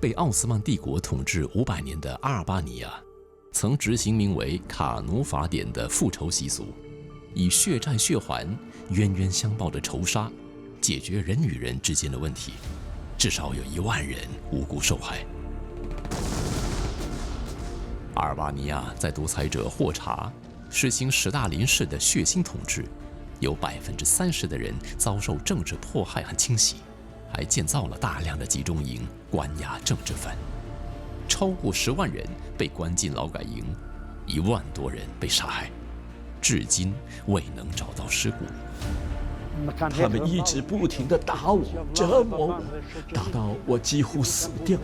被奥斯曼帝国统治500年的阿尔巴尼亚，曾执行名为卡奴法典的复仇习俗，以血债血还、冤冤相报的仇杀，解决人与人之间的问题，至少有1万人无辜受害。阿尔巴尼亚在独裁者霍查实行史大林式的血腥统治，有30%的人遭受政治迫害和清洗，还建造了大量的集中营，关押政治犯。超过10万人被关进劳改营，1万多人被杀害，至今未能找到尸骨。他们一直不停地打我、折磨我，打到我几乎死掉。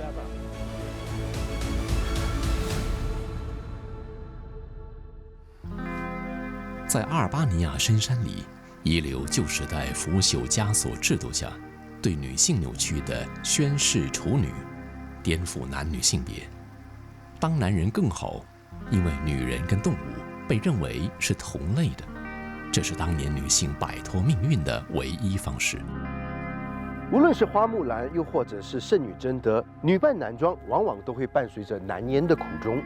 在阿尔巴尼亚深山里，遗留旧时代腐朽枷锁制度下对女性扭曲的宣誓处女，颠覆男女性别。当男人更好，因为女人跟动物被认为是同类的，这是当年女性摆脱命运的唯一方式。无论是花木兰，又或者是圣女贞德，女扮男装往往都会伴随着难言的苦衷。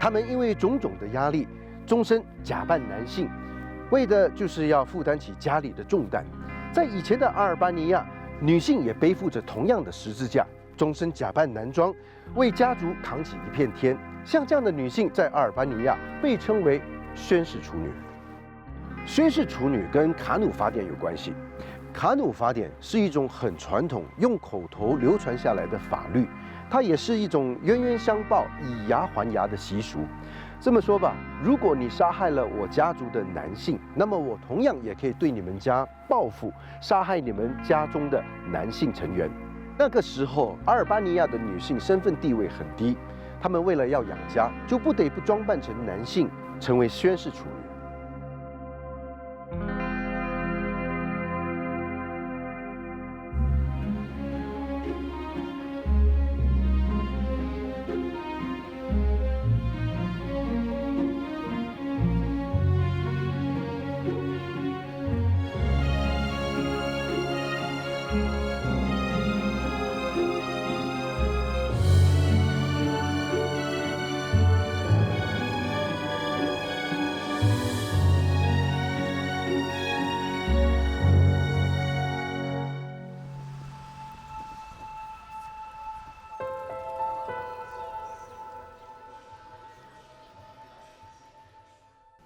她们因为种种的压力，终身假扮男性，为的就是要负担起家里的重担。在以前的阿尔巴尼亚，女性也背负着同样的十字架，终身假扮男装，为家族扛起一片天。像这样的女性，在阿尔巴尼亚被称为宣誓处女。宣誓处女跟卡努法典有关系。卡努法典是一种很传统、用口头流传下来的法律，它也是一种冤冤相报、以牙还牙的习俗。这么说吧，如果你杀害了我家族的男性，那么我同样也可以对你们家报复，杀害你们家中的男性成员。那个时候，阿尔巴尼亚的女性身份地位很低，她们为了要养家，就不得不装扮成男性，成为宣誓处女。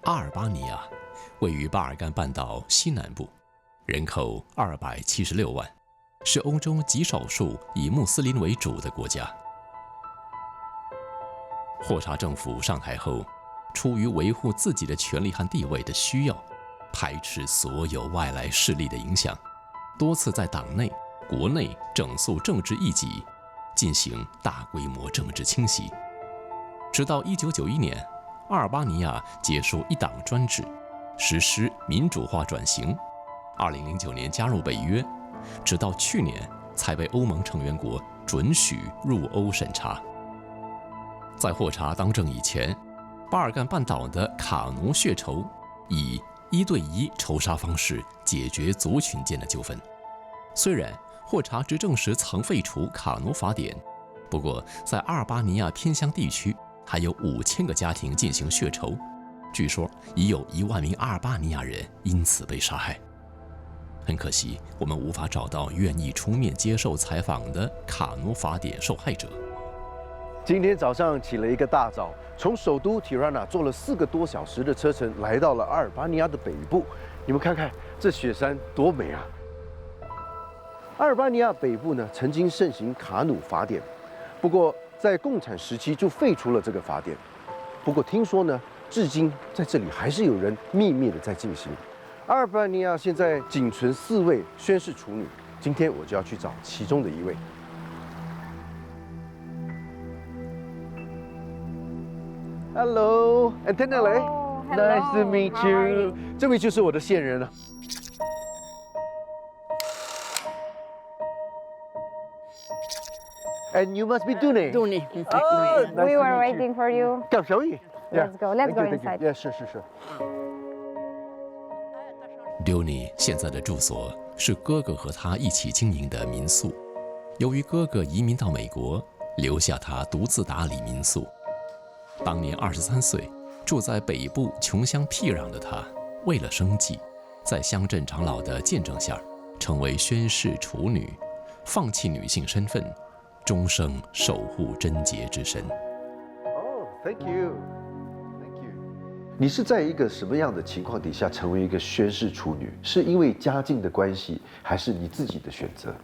阿尔巴尼亚位于巴尔干半岛西南部，人口276万，是欧洲极少数以穆斯林为主的国家。霍查政府上台后，出于维护自己的权利和地位的需要，排斥所有外来势力的影响，多次在党内、国内整肃政治异己，进行大规模政治清洗。直到1991年，阿尔巴尼亚结束一党专制，实施民主化转型。2009年加入北约，直到去年才被欧盟成员国准许入欧审查。在霍查当政以前，巴尔干半岛的卡奴血仇以1对1仇杀方式解决族群间的纠纷。虽然霍查执政时曾废除卡奴法典，不过在阿尔巴尼亚偏乡地区还有5000个家庭进行血仇，据说已有1万名阿尔巴尼亚人因此被杀害。很可惜，我们无法找到愿意出面接受采访的卡奴法典受害者。今天早上起了一个大早，从首都 Tirana 坐了4个多小时的车程，来到了阿尔巴尼亚的北部。你们看看这雪山多美啊！阿尔巴尼亚北部呢，曾经盛行卡努法典，不过在共产时期就废除了这个法典。不过听说呢，至今在这里还是有人秘密的在进行。阿尔巴尼亚现在仅存4位宣誓处女，今天我就要去找其中的一位。Hello, Antonella. Oh, Nice to hello. meet How are you. you? 这位就是我的线人了。And you must be Dune. Duni. Oh, nice We to were meet you. waiting for you. Come, shall we? Let's go. Let's Thank go you, thank you. inside. Yeah, 是。Duni 现在的住所是哥哥和他一起经营的民宿。由于哥哥移民到美国，留下她独自打理民宿。当年23岁，住在北部穷乡僻壤的她，为了生计，在乡镇长老的见证下，成为宣誓处女，放弃女性身份，终生守护贞洁之身。Thank you. 你是在一个什么样的情况底下成为一个宣誓处女？是因为家境的关系，还是你自己的选择？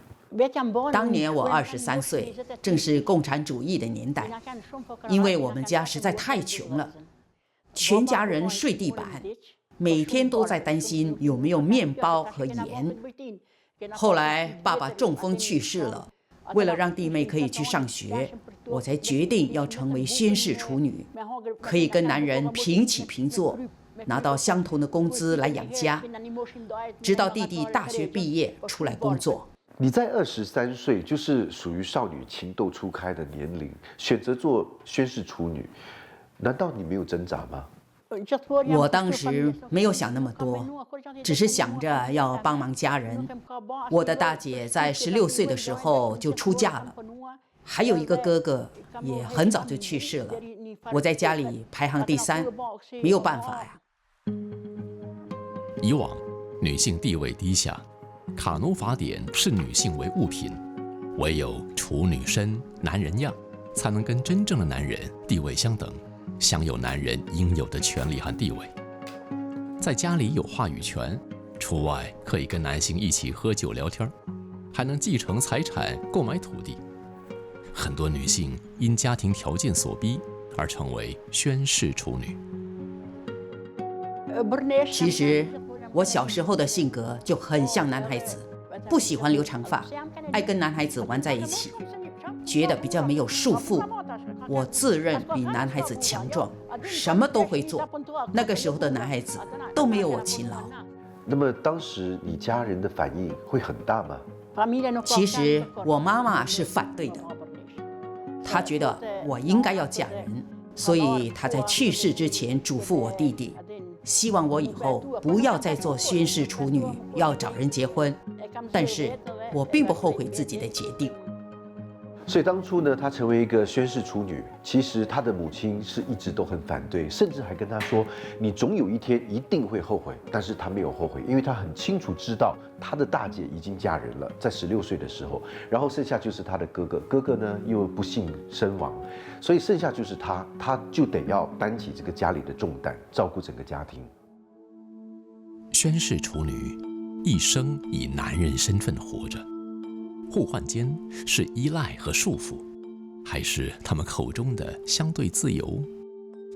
当年我23岁，正是共产主义的年代。因为我们家实在太穷了，全家人睡地板，每天都在担心有没有面包和盐。后来爸爸中风去世了，为了让弟妹可以去上学，我才决定要成为宣誓处女，可以跟男人平起平坐，拿到相同的工资来养家，直到弟弟大学毕业出来工作。你在23岁，就是属于少女情窦初开的年龄，选择做宣誓处女，难道你没有挣扎吗？我当时没有想那么多，只是想着要帮忙家人。我的大姐在16岁的时候就出嫁了，还有一个哥哥也很早就去世了。我在家里排行第3，没有办法呀。以往女性地位低下，卡奴法典视女性为物品，唯有处女身、男人样，才能跟真正的男人地位相等，享有男人应有的权利和地位。在家里有话语权，出外可以跟男性一起喝酒聊天，还能继承财产、购买土地。很多女性因家庭条件所逼而成为宣誓处女。其实我小时候的性格就很像男孩子，不喜欢留长发，爱跟男孩子玩在一起，觉得比较没有束缚。我自认比男孩子强壮，什么都会做。那个时候的男孩子都没有我勤劳。那么当时你家人的反应会很大吗？其实我妈妈是反对的，她觉得我应该要嫁人，所以她在去世之前嘱咐我弟弟，希望我以后不要再做宣誓处女，要找人结婚。但是我并不后悔自己的决定。所以当初呢，她成为一个宣誓处女，其实她的母亲是一直都很反对，甚至还跟她说：“你总有一天一定会后悔。”但是她没有后悔，因为她很清楚知道她的大姐已经嫁人了，在16岁的时候，然后剩下就是她的哥哥，哥哥呢又不幸身亡，所以剩下就是她，她就得要担起这个家里的重担，照顾整个家庭。宣誓处女一生以男人身份活着。互换间是依赖和束缚，还是他们口中的相对自由，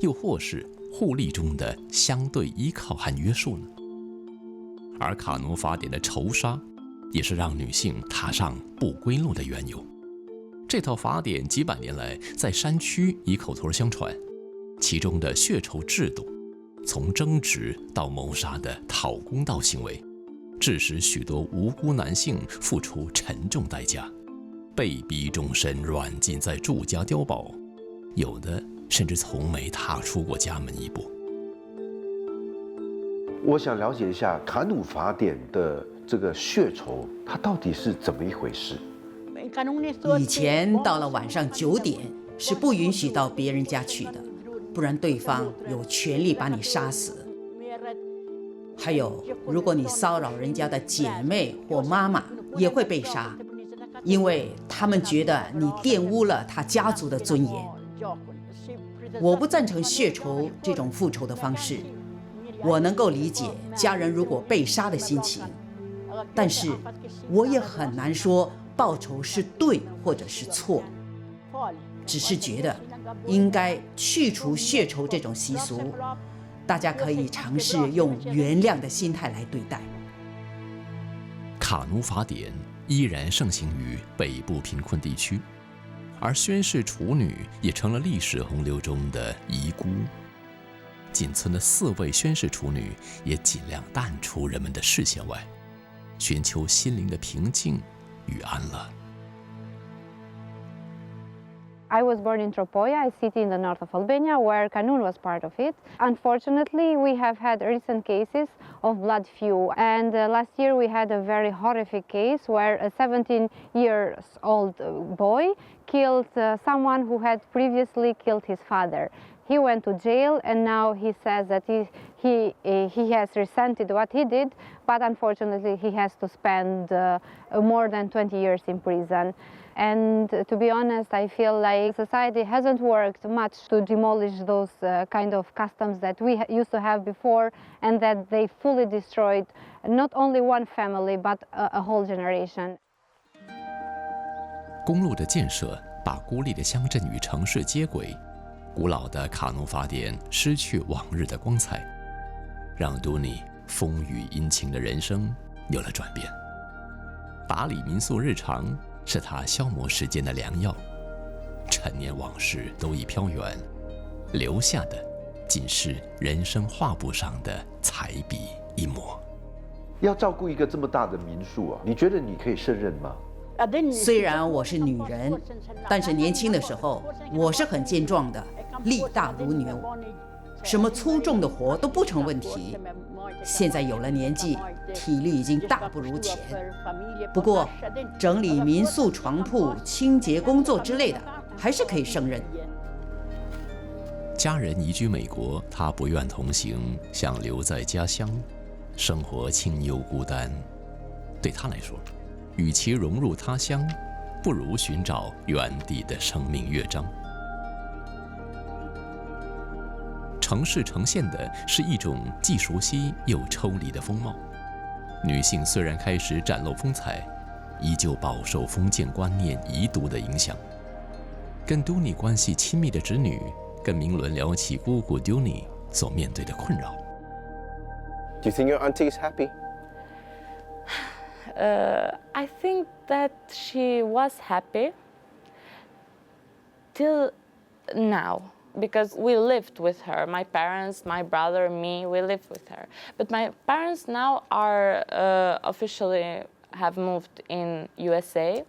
又或是互利中的相对依靠和约束呢？而卡奴法典的仇杀，也是让女性踏上不归路的缘由。这套法典几百年来在山区以口头相传，其中的血仇制度，从争执到谋杀的讨公道行为，致使许多无辜男性付出沉重代价，被逼终身软禁在住家碉堡，有的甚至从没踏出过家门一步。我想了解一下卡努法典的这个血仇，它到底是怎么一回事？以前到了晚上9点是不允许到别人家去的，不然对方有权利把你杀死。还有，如果你骚扰人家的姐妹或妈妈，也会被杀，因为他们觉得你玷污了他家族的尊严。我不赞成血仇这种复仇的方式，我能够理解家人如果被杀的心情，但是我也很难说报仇是对或者是错，只是觉得应该去除血仇这种习俗。大家可以尝试用原谅的心态来对待。卡奴法典依然盛行于北部贫困地区，而宣誓处女也成了历史洪流中的遗孤。仅存的4位宣誓处女也尽量淡出人们的视线外，寻求心灵的平静与安乐。I was born in Tropoia, a city in the north of Albania, where Kanun was part of it. Unfortunately, we have had recent cases of blood feud, and last year we had a very horrific case where a 17-year-old boy killed someone who had previously killed his father. He went to jail, and now he says that he has resented what he did, but unfortunately he has to spend more than 20 years in prison. And to be honest, I feel like society hasn't worked much to demolish those kind of customs that we used to have before, and that they fully destroyed not only one family, but a whole generation. 公路的建设把孤立的乡镇与城市接轨，古老的卡农法典失去往日的光彩，让都尼风雨阴晴的人生有了转变。打理民宿日常是他消磨时间的良药，陈年往事都已飘远，留下的仅是人生画布上的彩笔一抹。要照顾一个这么大的民宿啊，你觉得你可以胜任吗？虽然我是女人，但是年轻的时候我是很健壮的，力大如牛，什么粗重的活都不成问题。现在有了年纪，体力已经大不如前。不过，整理民宿床铺、清洁工作之类的，还是可以胜任。家人移居美国，他不愿同行，想留在家乡，生活清幽孤单。对他来说，与其融入他乡，不如寻找原地的生命乐章。城市呈现的是一种既熟悉又抽离的风貌。女性虽然开始展露风采，依旧饱受封建观念遗毒的影响。跟都尼关系亲密的侄女跟明伦聊起姑姑丢尼所面对的困扰。Do you think your auntie is happy? I think that she was happy till now, because we lived with her. My parents, my brother, me, we lived with her. But my parents now are officially have moved in USA,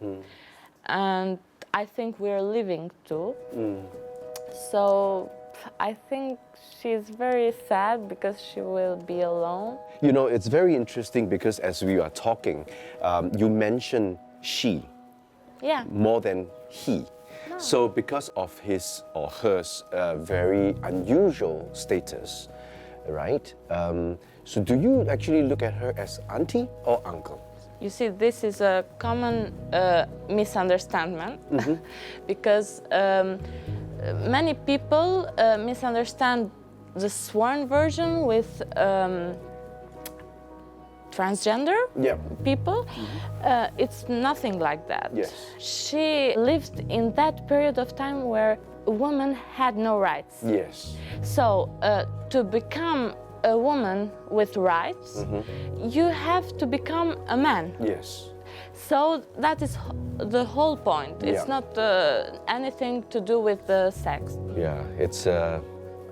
and I think we're living too. So I think she's very sad because she will be alone. You know, it's very interesting because as we are talking, you mentioned she more than he. So because of his or her very unusual status, right? So do you actually look at her as auntie or uncle? You see, this is a common misunderstanding because many people misunderstand the sworn version with transgender people. It's nothing like that. Yes. She lived in that period of time where a woman had no rights. Yes. So to become a woman with rights, you have to become a man. Yes. So that is the whole point. It's not anything to do with the sex. Yeah, it's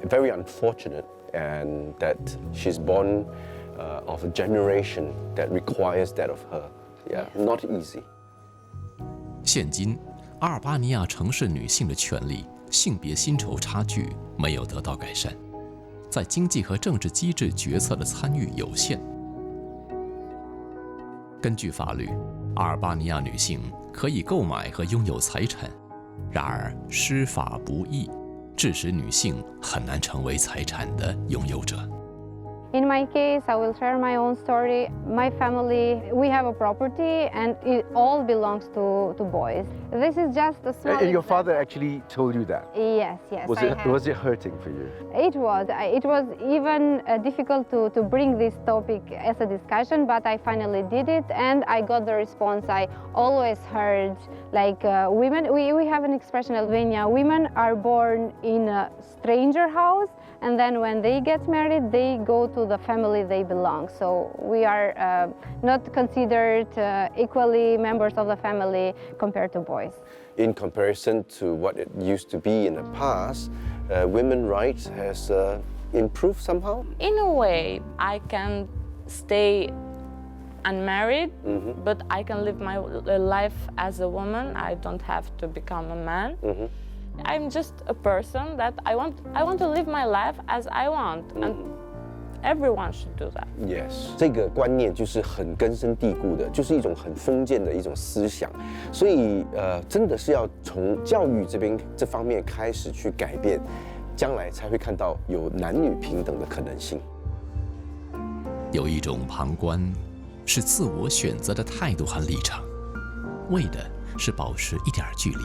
very unfortunate, and that she's born of a generation that requires that of her. Yeah, not easy. 现今，阿尔巴尼亚城市女性的权利、性别薪酬差距没有得到改善，在经济和政治机制决策的参与有限。根据法律，阿尔巴尼亚女性可以购买和拥有财产，然而施法不义，致使女性很难成为财产的拥有者。In my case, I will share my own story. My family, we have a property, and it all belongs to boys. This is just a small. And your father actually told you that? Yes, yes. Was it hurting for you? It was. It was even difficult to bring this topic as a discussion, but I finally did it, and I got the response I always heard. Like women, we have an expression in Albania: women are born in a stranger house, and then when they get married, they go to the family they belong. So we are not considered equally members of the family compared to boys. In comparison to what it used to be in the past, women's rights has improved somehow? In a way, I can stay unmarried, but I can live my life as a woman. I don't have to become a man. I'm just a person that I want to live my life as I want, and everyone should do that. Yes， 这个观念就是很根深蒂固的，就是一种很封建的一种思想，所以真的是要从教育这方面开始去改变，将来才会看到有男女平等的可能性。有一种旁观，是自我选择的态度和立场，为的是保持一点距离。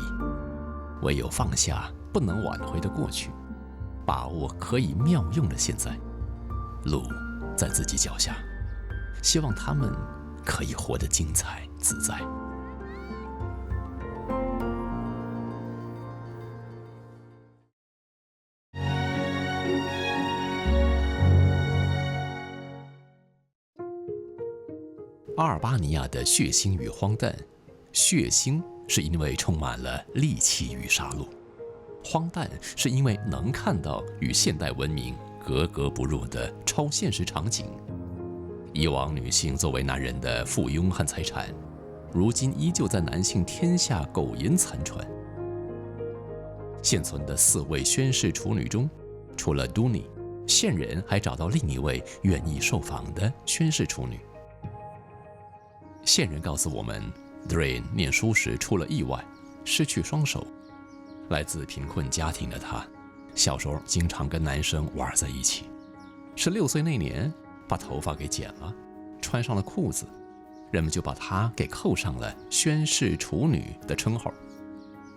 唯有放下不能挽回的过去，把握可以妙用的现在，路在自己脚下，希望他们可以活得精彩自在。阿尔巴尼亚的血腥与荒诞，血腥是因为充满了戾气与杀戮，荒诞是因为能看到与现代文明格格不入的超现实场景。以往女性作为男人的附庸和财产，如今依旧在男性天下苟延残喘。现存的4位宣誓处女中，除了 Duni， 现人还找到另一位愿意受访的宣誓处女。现人告诉我们 ，Drain 念书时出了意外，失去双手。来自贫困家庭的他，小时候经常跟男生玩在一起。16岁那年，把头发给剪了，穿上了裤子，人们就把他给扣上了宣誓处女的称号。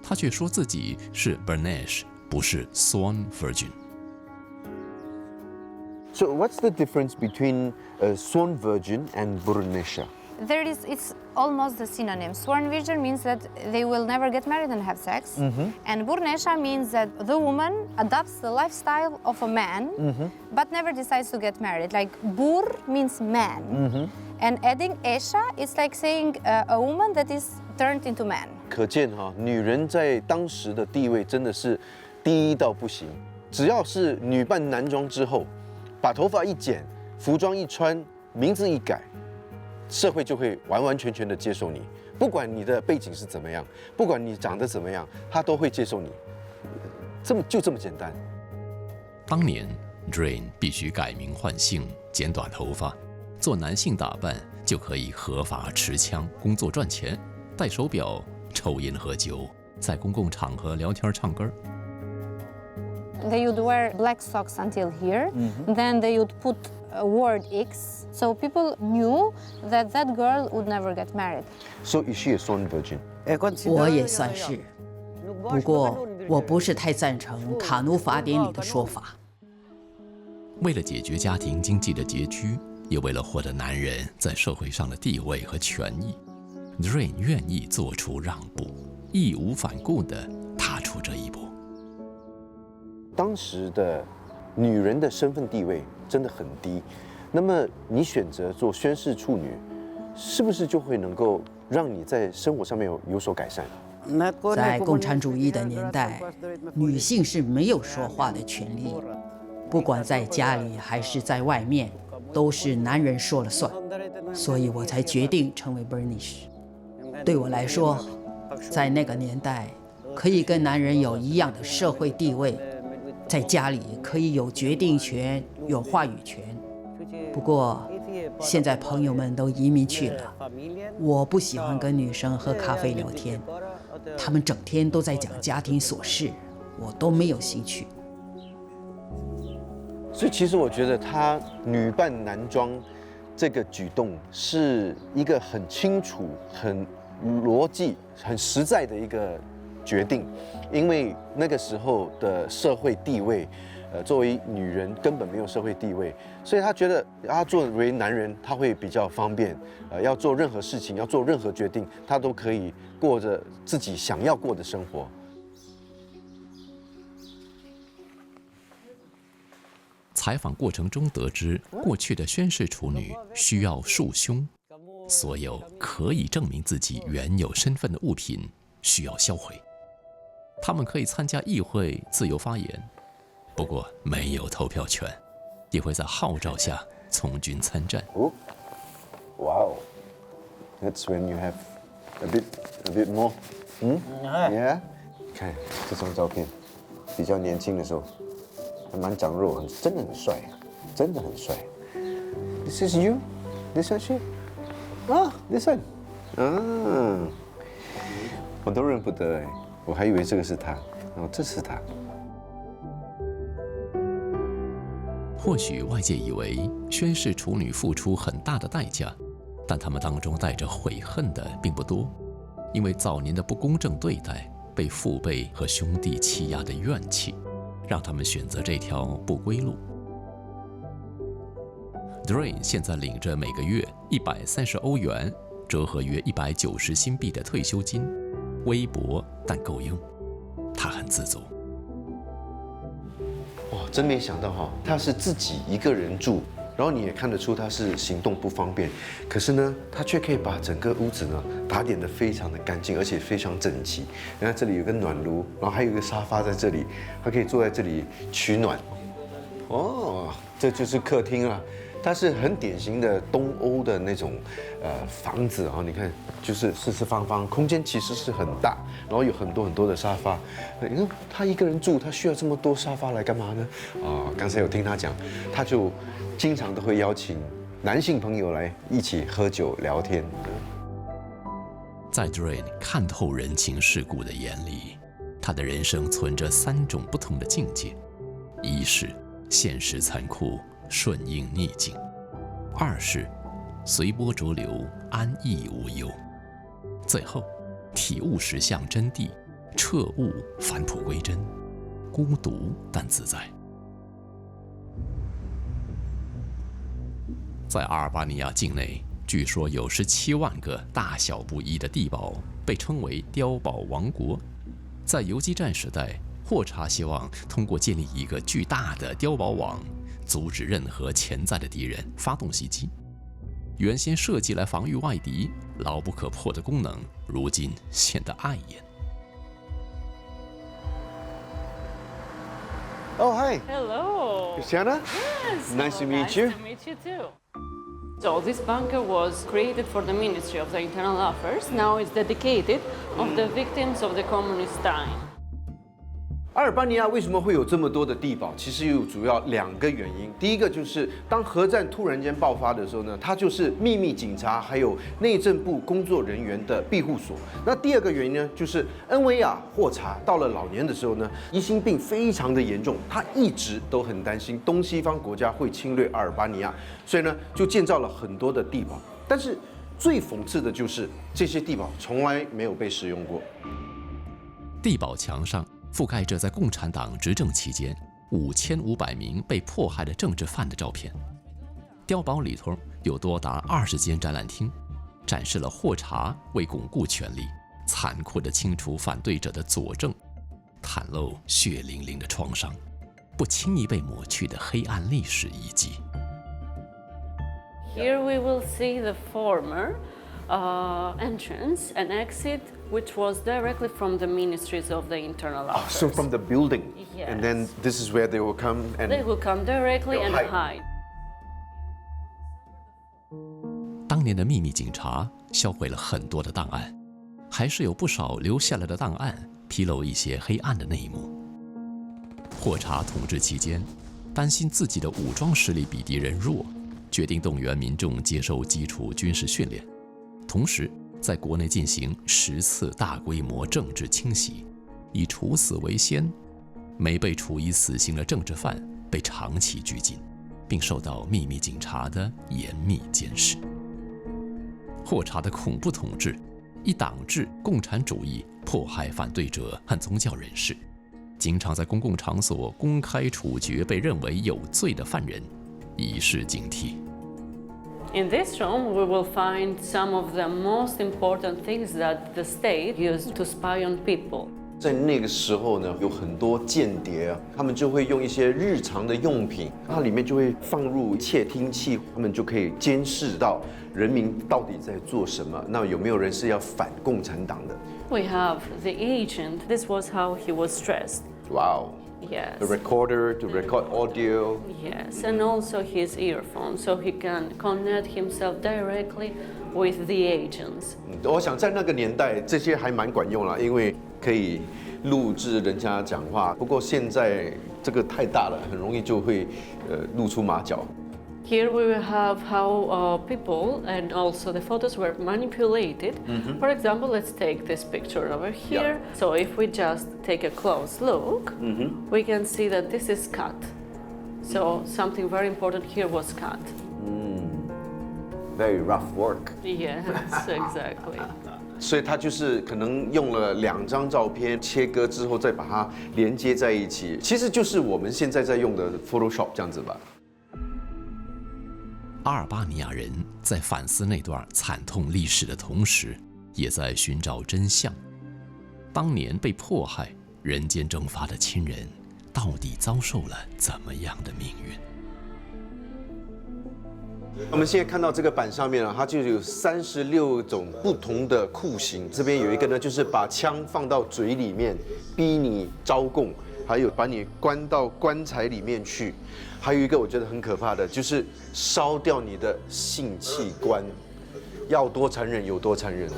他却说自己是 Bernice， 不是 Swan Virgin。So what's the difference between a Swan Virgin and Bernice? It's almost the synonym. Sworn virgin means that they will never get married and have sex. And Burnesha means that the woman adopts the lifestyle of a man, but never decides to get married. Like Bur means man. And adding Esha is like saying a woman that is turned into man. 可见哈，女人在当时的地位真的是低到不行。只要是女扮男装之后，把头发一剪，服装一穿，名字一改，社会就会完完全全的接受你。不管你的背景是怎么样，不管你长得怎么样，他都会接受你。就这么简单。当年 Drain 必须改名换姓，剪短头发，做男性打扮，就可以合法持枪工作赚钱，戴手表，抽烟喝酒，在公共场合聊天唱歌。They would wear black socks until here. Then they would put a word X. So people knew that that girl would never get married. So is she a sworn virgin? 我也算是，不过我不是太赞成卡奴法典里的说法。为了解决家庭经济的拮据，也为了获得男人在社会上的地位和权益， Drain 愿意做出让步，义无反顾地踏出这一步。当时的女人的身份地位真的很低，那么你选择做宣誓处女，是不是就会能够让你在生活上面有所改善？在共产主义的年代，女性是没有说话的权利，不管在家里还是在外面，都是男人说了算。所以我才决定成为 Bernice。对我来说，在那个年代，可以跟男人有一样的社会地位。在家里可以有决定权，有话语权。不过，现在朋友们都移民去了，我不喜欢跟女生喝咖啡聊天，他们整天都在讲家庭琐事，我都没有兴趣。所以，其实我觉得她女扮男装这个举动是一个很清楚、很逻辑、很实在的一个决定。因为那个时候的社会地位，作为女人根本没有社会地位，所以她觉得她作为男人，他会比较方便，要做任何事情，要做任何决定，他都可以过着自己想要过的生活。采访过程中得知，过去的宣誓处女需要束胸，所有可以证明自己原有身份的物品需要销毁。他们可以参加议会自由发言，不过没有投票权，也会在号召下从军参战。Oh, wow, that's when you have a bit more. Yeah, 看这张照片，比较年轻的时候，还蛮长肉，真的很帅，真的很帅。This is you, this one she, this one， 我都认不得哎，我还以为这个是他，这是他。或许外界以为宣誓处女付出很大的代价，但他们当中带着悔恨的并不多，因为早年的不公正对待、被父辈和兄弟欺压的怨气，让他们选择这条不归路。Drain 现在领着每个月130欧元，折合约190新币的退休金，微薄但够用，他很自足。哇，真没想到哈，他是自己一个人住，然后你也看得出他是行动不方便，可是呢，他却可以把整个屋子呢打点得非常的干净，而且非常整齐。你看这里有个暖炉，然后还有一个沙发在这里，他可以坐在这里取暖。哦，这就是客厅啊。它是很典型的东欧的那种房子啊，你看就是四四方方，空间其实是很大，然后有很多很多的沙发。你看他一个人住，他需要这么多沙发来干嘛呢？刚才有听他讲，他就经常都会邀请男性朋友来一起喝酒聊天。在 Drain 看透人情世故的眼里，他的人生存着3种不同的境界：一是现实残酷，顺应逆境；二是随波逐流，安逸无忧；最后体悟实相真谛，彻悟返璞归真，孤独但自在。在阿尔巴尼亚境内，据说有17万个大小不一的地堡，被称为碉堡王国。在游击战时代，霍查希望通过建立一个巨大的碉堡网，阻止任何潜在的敌人发动袭击。原先设计来防御外敌、牢不可破的功能，如今显得碍眼。Oh, hi. Hello. Christiana? Yes. Nice to meet you. Nice to meet you too. So this bunker was created for the Ministry of the Internal Affairs. Now it's dedicated of the victims of the communist time. 阿尔巴尼亚为什么会有这么多的地堡？其实有主要2个原因。第一个就是当核战突然间爆发的时候呢，它就是秘密警察还有内政部工作人员的庇护所。那第2个原因呢，就是恩维亚霍查到了老年的时候呢，疑心病非常的严重，他一直都很担心东西方国家会侵略阿尔巴尼亚，所以呢就建造了很多的地堡。但是最讽刺的就是这些地堡从来没有被使用过。地堡墙上覆盖着在共产党执政期间5500名被迫害的政治犯的照片。碉堡里头有多达20间展览厅，展示了霍查为巩固权力，残酷地清除反对者的佐证，袒露血淋淋的创伤，不轻易被抹去的黑暗历史遗迹。Here we will see the former entrance and exit, which was directly from the ministries of the internal affairs. So from the building, Yes. and then this is where they will come and They will come directly and hide. 当年的秘密警察销毁了很多的档案，还是有不少留下来的档案披露一些黑暗的内幕。霍查统治期间，担心自己的武装实力比敌人弱，决定动员民众接受基础军事训练，同时在国内进行10次大规模政治清洗，以处死为先。没被处以死刑的政治犯被长期拘禁，并受到秘密警察的严密监视。霍查的恐怖统治，以党制共产主义迫害反对者和宗教人士，经常在公共场所公开处决被认为有罪的犯人，以示警惕。In this room, we will find some of the most important things that the state used to spy on people. 在那个时候呢，有很多间谍啊，他们就会用一些日常的用品，它里面就会放入窃听器，他们就可以监视到人民到底在做什么，那有没有人是要反共产党的 We have the agent. This was how he was dressed. Wow. Yes. The recorder to record audio. Yes, and also his earphone, so he can connect himself directly with the agents. 我想在那个年代，这些还蛮管用啦，因为可以录制人家讲话。不过现在这个太大了，很容易就会露出马脚。Here we will have how people and also the photos were manipulated. For example, let's take this picture over here. So if we just take a close look, we can see that this is cut. So something very important here was cut. Very rough work. Yes, exactly. 所以他就是可能用了2张照片切割之后，再把它连接在一起，其实就是我们现在在用的 Photoshop 这样子吧。阿尔巴尼亚人在反思那段惨痛历史的同时，也在寻找真相。当年被迫害、人间蒸发的亲人，到底遭受了怎么样的命运？我们现在看到这个板上面啊，它就有36种不同的酷刑。这边有一个呢，就是把枪放到嘴里面，逼你招供；还有把你关到棺材里面去；还有一个我觉得很可怕的，就是烧掉你的性器官，要多残忍有多残忍啊！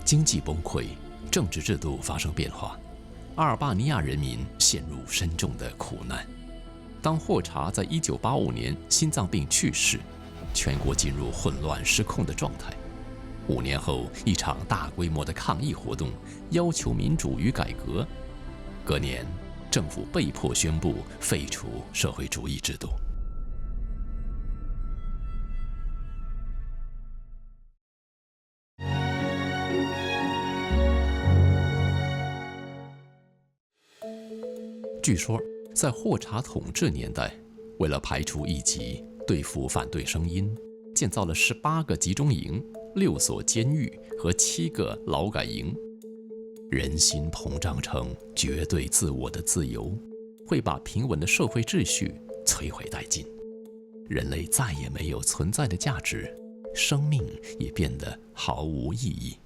经济崩溃，政治制度发生变化，阿尔巴尼亚人民陷入深重的苦难。当霍查在1985年心脏病去世，全国进入混乱失控的状态。5年后，一场大规模的抗议活动要求民主与改革。隔年，政府被迫宣布废除社会主义制度。据说，在霍查统治年代，为了排除异己，对付反对声音，建造了18个集中营、6所监狱和7个劳改营。人心膨胀成绝对自我的自由，会把平稳的社会秩序摧毁殆尽。人类再也没有存在的价值，生命也变得毫无意义。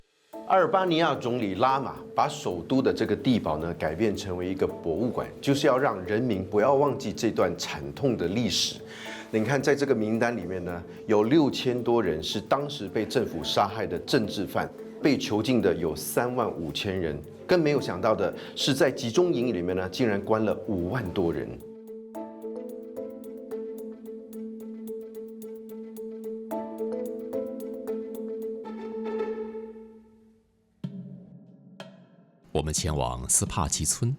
阿尔巴尼亚总理拉玛把首都的这个地堡呢改变成为一个博物馆，就是要让人民不要忘记这段惨痛的历史。你看，在这个名单里面呢，有6000多人是当时被政府杀害的政治犯，被囚禁的有35000人。更没有想到的是，在集中营里面呢，竟然关了5万多人。我们前往斯帕齐村，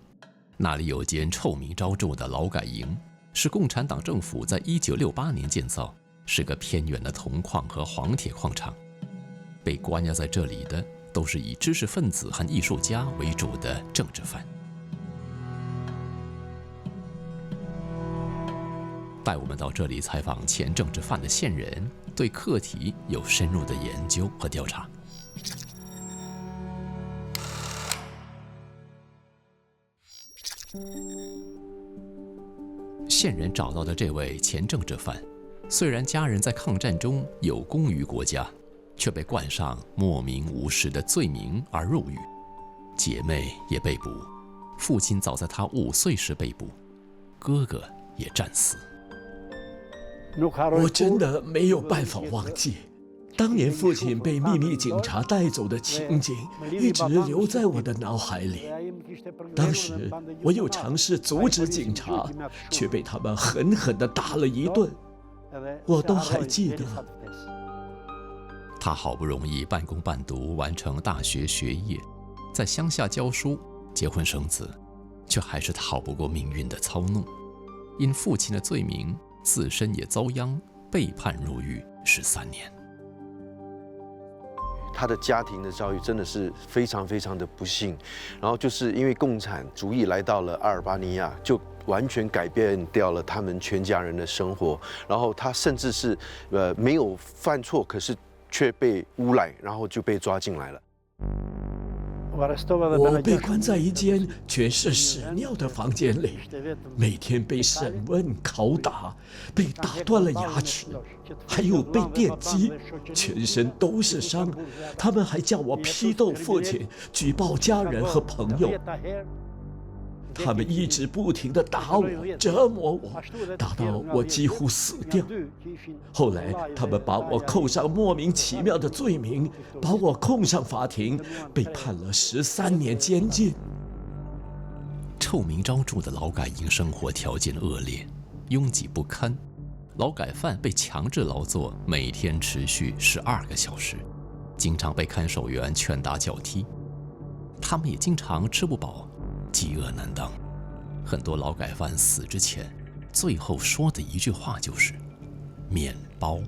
那里有间臭名昭著的劳改营，是共产党政府在1968年建造，是个偏远的铜矿和黄铁矿场。被关押在这里的都是以知识分子和艺术家为主的政治犯。带我们到这里采访前政治犯的线人，对课题有深入的研究和调查。线人找到的这位前政治犯，虽然家人在抗战中有功于国家，却被冠上莫名无实的罪名而入狱，姐妹也被捕，父亲早在他5岁时被捕，哥哥也战死。我真的没有办法忘记，当年父亲被秘密警察带走的情景，一直留在我的脑海里。当时我有尝试阻止警察，却被他们狠狠地打了一顿，我都还记得。他好不容易半工半读完成大学学业，在乡下教书、结婚生子，却还是逃不过命运的操弄。因父亲的罪名，自身也遭殃，被判入狱13年。他的家庭的遭遇真的是非常非常的不幸，然后就是因为共产主义来到了阿尔巴尼亚，就完全改变掉了他们全家人的生活。然后他甚至是没有犯错，可是却被诬赖，然后就被抓进来了。我被关在一间全是屎尿的房间里，每天被审问、拷打，被打断了牙齿，还有被电击，全身都是伤。他们还叫我批斗父亲，举报家人和朋友。他们一直不停地打我、折磨我，打到我几乎死掉。后来，他们把我扣上莫名其妙的罪名，把我控上法庭，被判了13年监禁。臭名昭著的劳改营生活条件恶劣，拥挤不堪，劳改犯被强制劳作，每天持续12个小时，经常被看守员拳打脚踢。他们也经常吃不饱，饥饿难当。很多劳改犯死之前，最后说的一句话就是“面包”。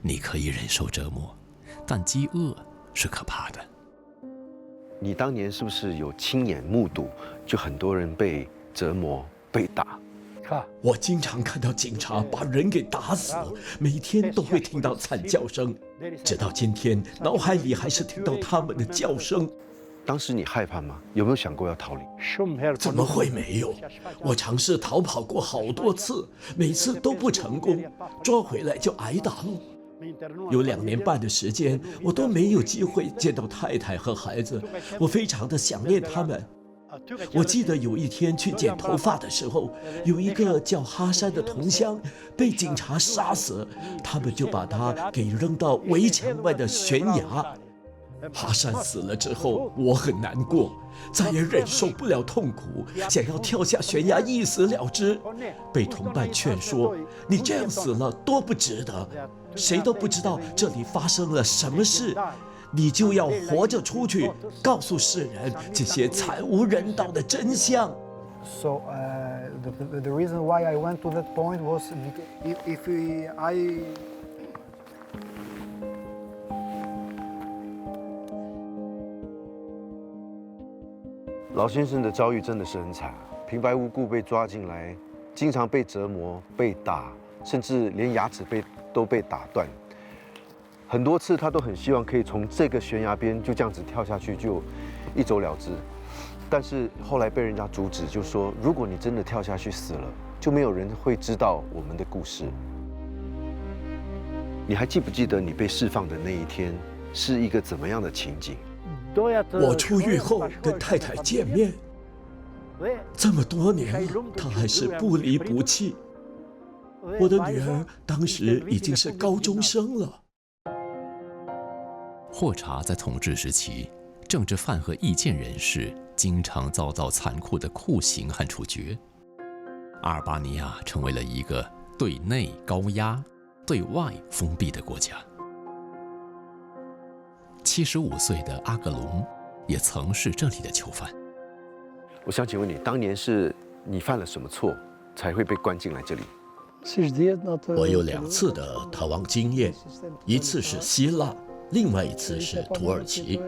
你可以忍受折磨，但饥饿是可怕的。你当年是不是有亲眼目睹，就很多人被折磨、被打？我经常看到警察把人给打死，每天都会听到惨叫声，直到今天，脑海里还是听到他们的叫声。当时你害怕吗？有没有想过要逃离？怎么会没有？我尝试逃跑过好多次，每次都不成功，抓回来就挨打喽。有2年半的时间，我都没有机会见到太太和孩子，我非常的想念他们。我记得有一天去剪头发的时候，有一个叫哈山的同乡被警察杀死，他们就把他给扔到围墙外的悬崖。哈山死了之后，我很难过，再也忍受不了痛苦，想要跳下悬崖一死了之。被同伴劝说：“你这样死了多不值得，谁都不知道这里发生了什么事，你就要活着出去，告诉世人这些惨无人道的真相。” So the reason why I went to that point was if I老先生的遭遇真的是很惨，平白无故被抓进来，经常被折磨、被打，甚至连牙齿都被打断。很多次他都很希望可以从这个悬崖边就这样子跳下去，就一走了之。但是后来被人家阻止，就说如果你真的跳下去死了，就没有人会知道我们的故事。你还记不记得你被释放的那一天是一个怎么样的情景？我出狱后跟太太见面，这么多年了，她还是不离不弃。我的女儿当时已经是高中生了。霍查在统治时期，政治犯和意见人士经常遭到残酷的酷刑和处决。阿尔巴尼亚成为了一个对内高压、对外封闭的国家。75岁的阿格隆也曾是这里的囚犯。我想请问你，当年是你犯了什么错，才会被关进来这里？我有2次的逃亡经验，一次是希腊，另外一次是土耳其，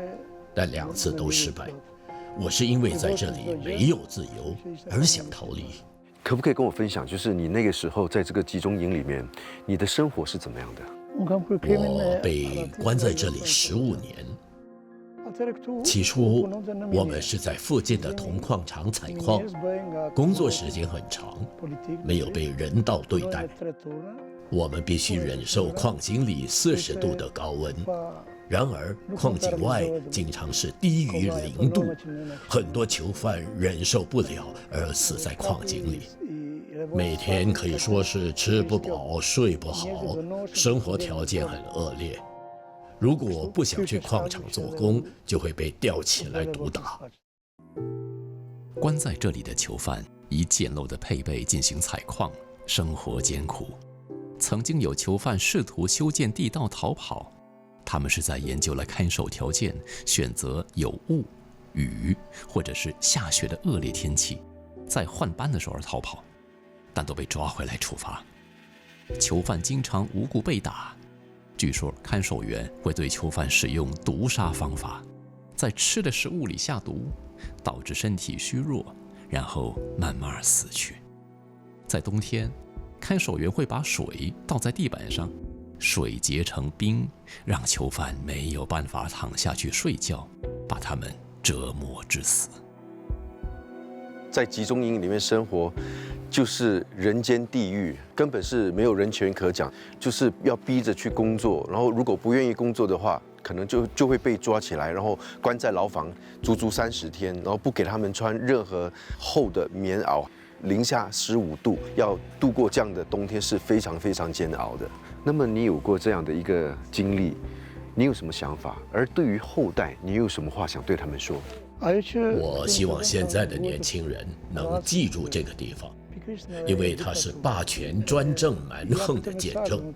但2次都失败。我是因为在这里没有自由而想逃离。可不可以跟我分享，就是你那个时候在这个集中营里面，你的生活是怎么样的？我被关在这里15年。起初，我们是在附近的铜矿场采矿，工作时间很长，没有被人道对待。我们必须忍受矿井里40度的高温，然而矿井外经常是低于0度，很多囚犯忍受不了而死在矿井里。每天可以说是吃不饱、睡不好，生活条件很恶劣。如果不想去矿场做工，就会被吊起来毒打。关在这里的囚犯以简陋的配备进行采矿，生活艰苦。曾经有囚犯试图修建地道逃跑，他们是在研究了看守条件，选择有雾、雨或者是下雪的恶劣天气，在换班的时候逃跑，但都被抓回来处罚。囚犯经常无故被打，据说看守员会对囚犯使用毒杀方法，在吃的食物里下毒，导致身体虚弱，然后慢慢死去。在冬天，看守员会把水倒在地板上，水结成冰，让囚犯没有办法躺下去睡觉，把他们折磨致死。在集中营里面生活，就是人间地狱，根本是没有人权可讲，就是要逼着去工作，然后如果不愿意工作的话，可能就会被抓起来，然后关在牢房足足30天，然后不给他们穿任何厚的棉袄，零下15度，要度过这样的冬天是非常非常煎熬的。那么你有过这样的一个经历，你有什么想法？而对于后代，你有什么话想对他们说？我希望现在的年轻人能记住这个地方，因为它是霸权专政蛮横的见证。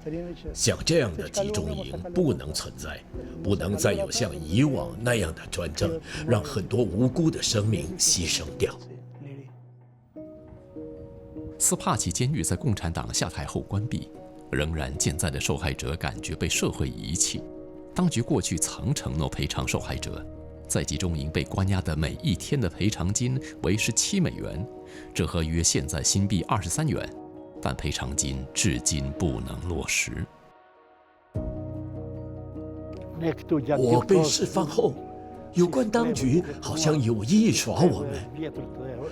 像这样的集中营不能存在，不能再有像以往那样的专政，让很多无辜的生命牺牲掉。斯帕齐监狱在共产党下台后关闭，仍然健在的受害者感觉被社会遗弃。当局过去曾承诺赔偿受害者，在集中营被关押的每一天的赔偿金为$17，这和约现在新币23元，但赔偿金至今不能落实。我被释放后，有关当局好像有意耍我们，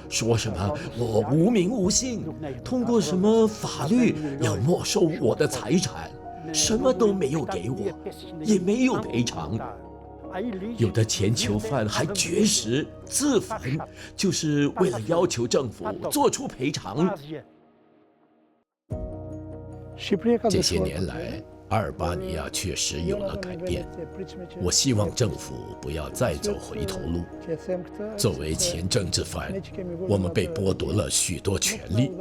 说什么我无名无姓，通过什么法律要没收我的财产，什么都没有给我，也没有赔偿。有的前囚犯还绝食自焚，就是为了要求政府做出赔偿。这些年来，阿尔巴尼亚确实有了改变。我希望政府不要再走回头路。作为前政治犯，我们被剥夺了许多权利，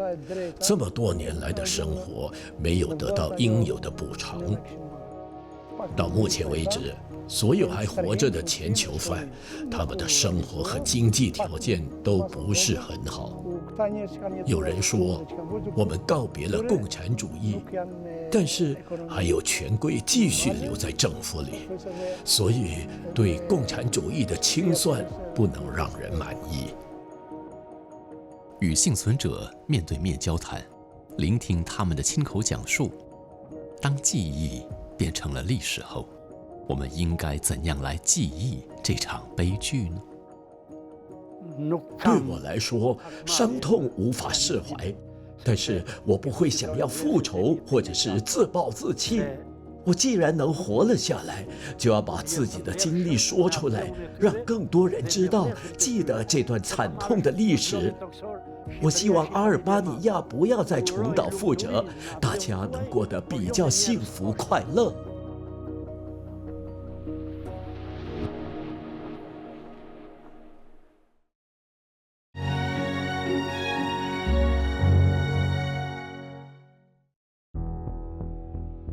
这么多年来的生活没有得到应有的补偿。到目前为止，所有还活着的前囚犯，他们的生活和经济条件都不是很好。有人说，我们告别了共产主义，但是还有权贵继续留在政府里，所以对共产主义的清算不能让人满意。与幸存者面对面交谈，聆听他们的亲口讲述。当记忆变成了历史后，我们应该怎样来记忆这场悲剧呢？对我来说，伤痛无法释怀，但是我不会想要复仇或者是自暴自弃。我既然能活了下来，就要把自己的经历说出来，让更多人知道，记得这段惨痛的历史。我希望阿尔巴尼亚不要再重蹈覆辙，大家能过得比较幸福快乐。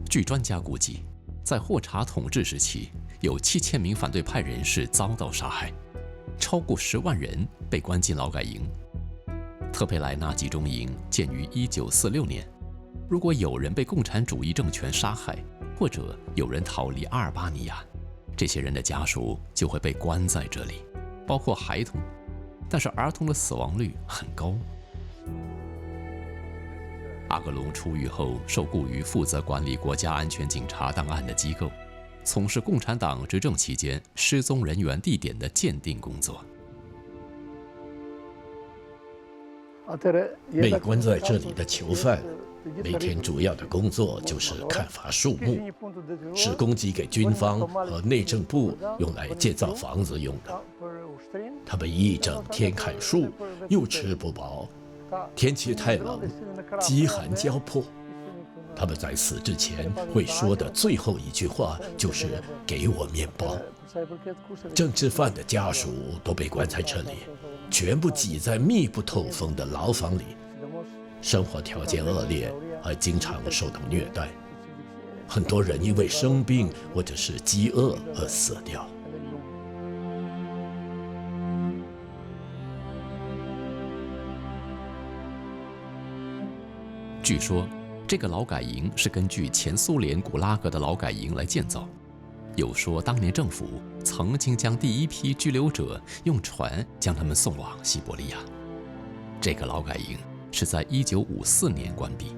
据专家估计，在霍查统治时期，有7000名反对派人士遭到杀害，超过10万人被关进劳改营。特佩莱纳集中营建于1946年。如果有人被共产主义政权杀害，或者有人逃离阿尔巴尼亚，这些人的家属就会被关在这里，包括孩童。但是儿童的死亡率很高。阿格隆出狱后，受雇于负责管理国家安全警察档案的机构，从事共产党执政期间失踪人员地点的鉴定工作。被关在这里的囚犯，每天主要的工作就是砍伐树木，是供给给军方和内政部用来建造房子用的。他们一整天砍树，又吃不饱。天气太冷，饥寒交迫。他们在死之前会说的最后一句话就是“给我面包”。政治犯的家属都被关在这里，全部挤在密不透风的牢房里，生活条件恶劣，还经常受到虐待。很多人因为生病或者是饥饿而死掉。据说，这个劳改营是根据前苏联古拉格的劳改营来建造。有说，当年政府曾经将第一批拘留者用船将他们送往西伯利亚。这个劳改营是在1954年关闭。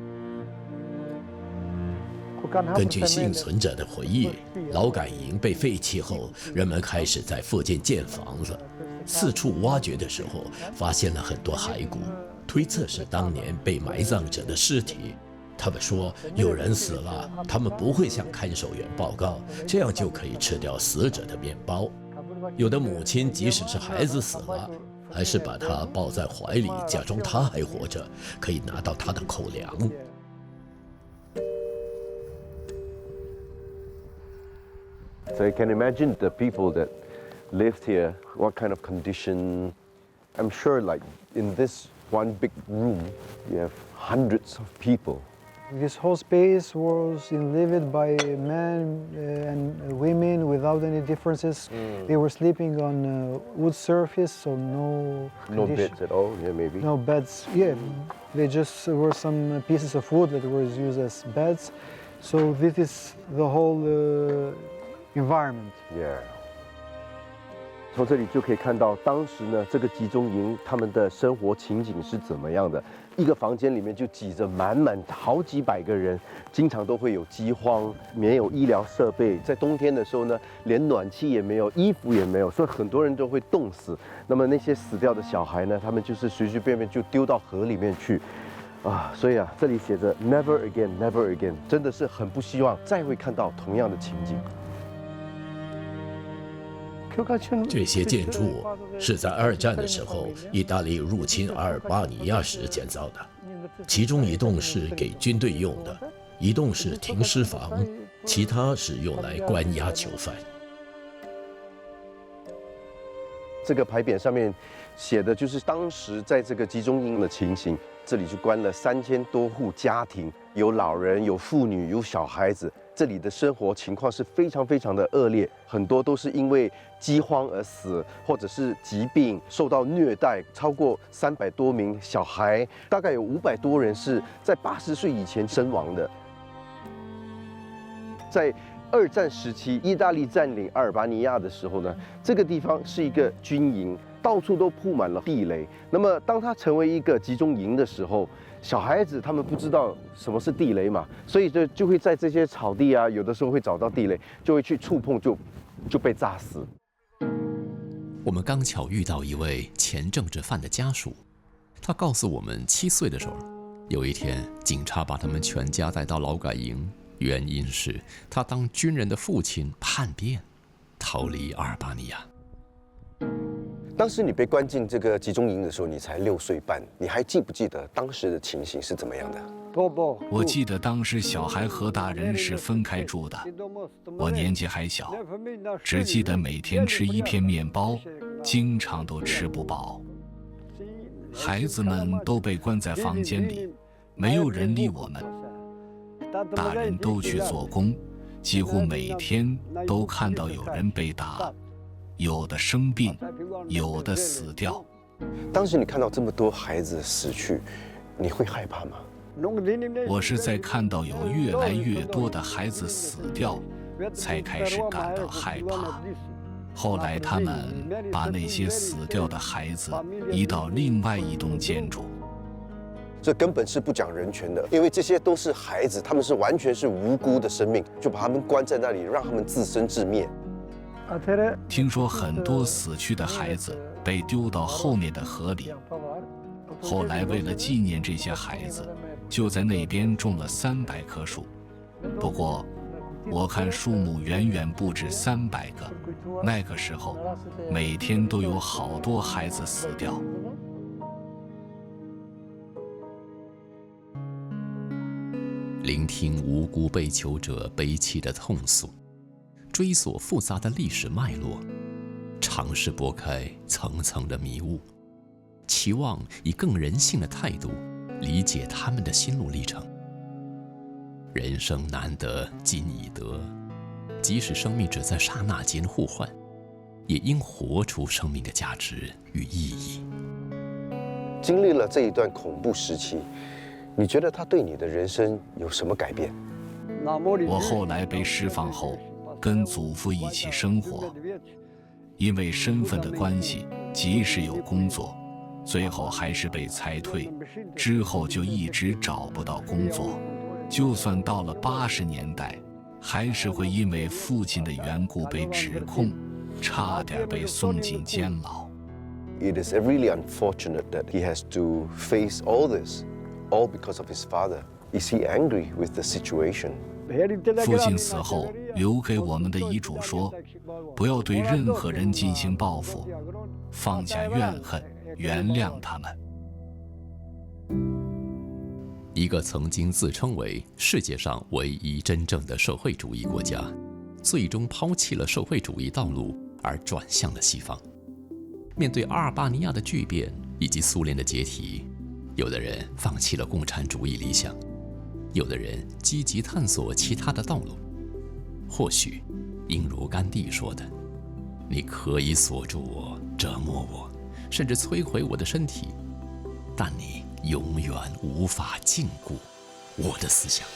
根据幸存者的回忆，劳改营被废弃后，人们开始在附近建房子。四处挖掘的时候，发现了很多骸骨，推测是当年被埋葬者的尸体。他们说有人死了，他们不会向看守员报告，这样就可以吃掉死者的面包。有的母亲即使是孩子死了，还是把他抱在怀里，假装他还活着，可以拿到他的口粮。So you can imagine the people that lived here, what kind of condition. I'm sure like in this one big room, you have hundreds of people. This whole space was lived by men and women without any differences. They were sleeping on wood surface, so no beds at all, yeah, maybe. No beds, yeah. They just were some pieces of wood that were used as beds. So this is the whole environment. Yeah. 从这里就可以看到，当时呢，这个集中营他们的生活情景是怎么样的。一个房间里面就挤着满满好几百个人，经常都会有饥荒，没有医疗设备，在冬天的时候呢，连暖气也没有，衣服也没有，所以很多人都会冻死。那么那些死掉的小孩呢，他们就是随随便便就丢到河里面去。所以啊，这里写着 Never again, never again， 真的是很不希望再会看到同样的情景。这些建筑是在2战的时候，意大利入侵阿尔巴尼亚时建造的。其中一栋是给军队用的，一栋是停尸房，其他是用来关押囚犯。这个牌匾上面写的就是当时在这个集中营的情形。这里就关了3000多户家庭，有老人、有妇女、有小孩子。这里的生活情况是非常非常的恶劣，很多都是因为饥荒而死，或者是疾病受到虐待。超过300多名小孩，大概有500多人是在80岁以前身亡的。在2战时期，意大利占领阿尔巴尼亚的时候呢，这个地方是一个军营，到处都铺满了地雷。那么，当它成为一个集中营的时候，小孩子他们不知道什么是地雷嘛，所以就会在这些草地啊，有的时候会找到地雷，就会去触碰，就被炸死。我们刚巧遇到一位前政治犯的家属，他告诉我们，7岁的时候，有一天警察把他们全家带到劳改营，原因是他当军人的父亲叛变，逃离阿尔巴尼亚。当时你被关进这个集中营的时候，你才6岁半，你还记不记得当时的情形是怎么样的？我记得当时小孩和大人是分开住的，我年纪还小，只记得每天吃1片面包，经常都吃不饱。孩子们都被关在房间里，没有人理我们。大人都去做工，几乎每天都看到有人被打，有的生病，有的死掉。当时你看到这么多孩子死去，你会害怕吗？我是在看到有越来越多的孩子死掉，才开始感到害怕。后来他们把那些死掉的孩子移到另外一栋建筑。这根本是不讲人权的，因为这些都是孩子，他们是完全是无辜的生命，就把他们关在那里，让他们自生自灭。听说很多死去的孩子被丢到后面的河里，后来为了纪念这些孩子，就在那边种了300棵树。不过我看树木远远不止300个，那个时候每天都有好多孩子死掉。聆听无辜被囚者悲戚的痛诉，追索复杂的历史脉络，尝试拨开层层的迷雾，期望以更人性的态度理解他们的心路历程。人生难得今已得，即使生命只在刹那间互换，也应活出生命的价值与意义。经历了这一段恐怖时期，你觉得它对你的人生有什么改变？我后来被释放后，跟祖父一起生活，因为身份的关系，即使有工作，最后还是被裁退，之后就一直找不到工作。就算到了80年代，还是会因为父亲的缘故被指控，差点被送进监牢。It is really unfortunate that he has to face all this, all because of his father. Is he angry with the situation? 父亲死后留给我们的遗嘱说，不要对任何人进行报复，放下怨恨，原谅他们。一个曾经自称为世界上唯一真正的社会主义国家，最终抛弃了社会主义道路而转向了西方。面对阿尔巴尼亚的巨变以及苏联的解体，有的人放弃了共产主义理想，有的人积极探索其他的道路。或许应如甘地说的，你可以锁住我，折磨我，甚至摧毁我的身体，但你永远无法禁锢我的思想。